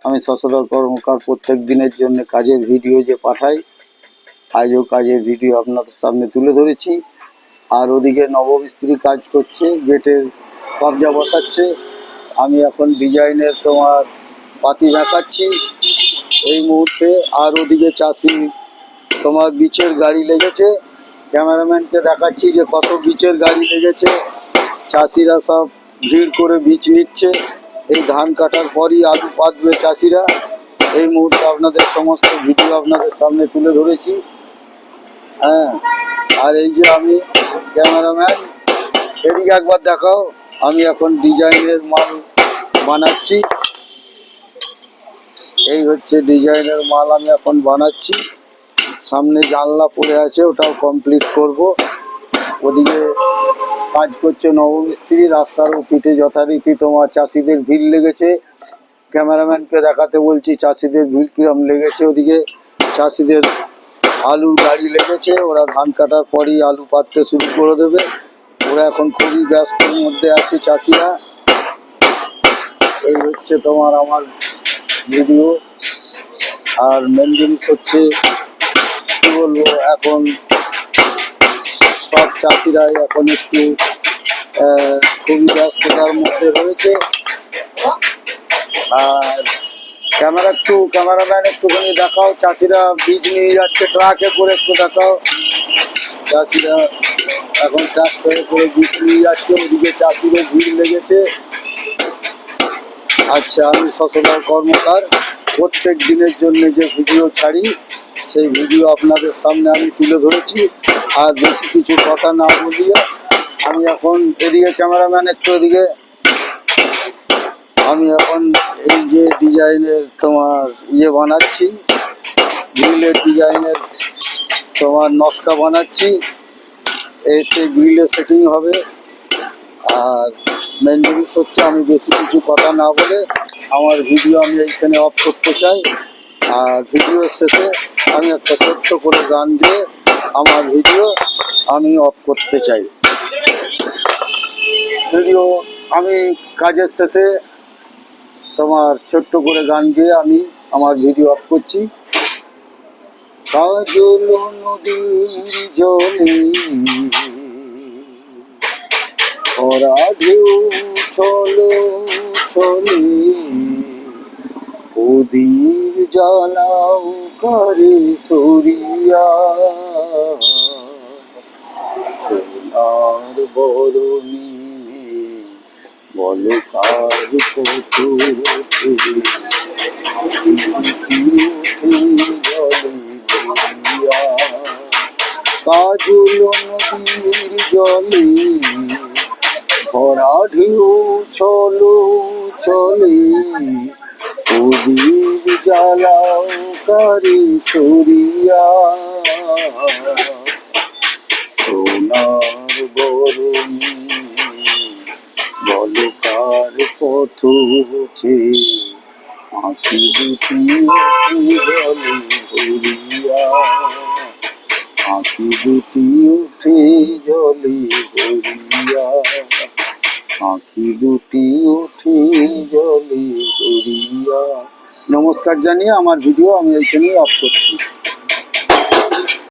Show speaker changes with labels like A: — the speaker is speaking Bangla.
A: আমি শশধর কর্মকার প্রত্যেক দিনের জন্য কাজের ভিডিও যে পাঠাই, আজও কাজের ভিডিও আপনাদের সামনে তুলে ধরেছি। আর ওদিকে নবমিস্ত্রি কাজ করছে, গেটের কবজা বসাচ্ছে। আমি এখন ডিজাইনের তোমার পাতি ঝাঁকাচ্ছি এই মুহূর্তে। আর ওদিকে চাষি তোমার বীচের গাড়ি লেগেছে, ক্যামেরাম্যানকে দেখাচ্ছি যে কত বীচের গাড়ি লেগেছে। চাষিরা সব ভিড় করে বীজ নিচ্ছে। এই ধান কাটার পরই আলু পাতবে চাষিরা। এই মুহূর্তে আপনাদের সমস্ত ভিডিও আপনাদের সামনে তুলে ধরেছি। হ্যাঁ, আর এই যে আমি ক্যামেরাম্যান, এদিকে একবার দেখাও। আমি এখন ডিজাইনের মাল বানাচ্ছি। এই হচ্ছে ডিজাইনের মাল আমি এখন বানাচ্ছি। সামনে জানলা পড়ে আছে, ওটাও কমপ্লিট করব। ওদিকে কাজ করছে নবমিস্ত্রি, রাস্তার পিঠে যথারীতি তোমার চাষিদের ভিড় লেগেছে। ক্যামেরাম্যানকে দেখাতে বলছি চাষিদের ভিড় কিরম লেগেছে। ওদিকে চাষিদের আলুর গাড়ি লেগেছে, ওরা ধান কাটার পরই আলু পাততে শুরু করে দেবে। ওরা এখন খুবই ব্যস্তর মধ্যে আছে চাষিরা। এই হচ্ছে তোমার আমার ভিডিও। আর মেন জিনিস হচ্ছে কি বলবো, এখন সব চাষিরাই এখন একটু খুবই ব্যস্ততার মধ্যে রয়েছে। আর ক্যামেরাম্যান একটুখানি দেখাও, চাষিরা বীজ নিয়ে যাচ্ছে ট্রাকে করে, একটু দেখাও। চাষিরা এখন ট্রাক্টরে করে বীজ নিয়ে যাচ্ছে, ওদিকে চাষিদের ভিড় লেগেছে। আচ্ছা, আমি শশধর কর্মকার প্রত্যেক দিনের জন্য যে ভিডিও ছাড়ি, সেই ভিডিও আপনাদের সামনে আমি তুলে ধরেছি। আর বেশি কিছু কথা না বলিয়ে আমি এখন এদিকে ক্যামেরাম্যান একটু এদিকে, আমি এখন এই যে ডিজাইনের তোমার বানাচ্ছি, গ্রিলের ডিজাইনের তোমার নকশা বানাচ্ছি। এতে গ্রিলের সেটিং হবে। আর মেন জিনিস হচ্ছে আমি বেশি কিছু কথা না বলে আমার ভিডিও আমি এইখানে অফ করতে চাই। আর ভিডিওর শেষে আমি একটা ছোট্ট করে গান দিয়ে আমার ভিডিও আমি অফ করতে চাই। ভিডিও আমি কাজের শেষে তোমার ছোট্ট করে গান দিয়ে আমি আমার ভিডিও অফ করছি। কাজল নদীর জলে ভরা ঢেউ চলো চলে, প্রদীপ জ্বালাও করে সরিয়া, সোনার বরণী বলো কার কত জলে ভরিয়া। কাজল নদীর জলে ভরা ঢেউ চলো চলে, প্রদীপ জ্বালাও করে সরিয়া, সোনার বরণী বলো কার পথ হচ্ছে, আঁখি দুটি জলে ভরিয়া, আঁখি দুটি উঠে জলে ভরিয়া, আঁখি দুটি উঠে জলে ভরিয়া। নমস্কার জানিয়ে আমার ভিডিও আমি এইখানেই অফ করছি।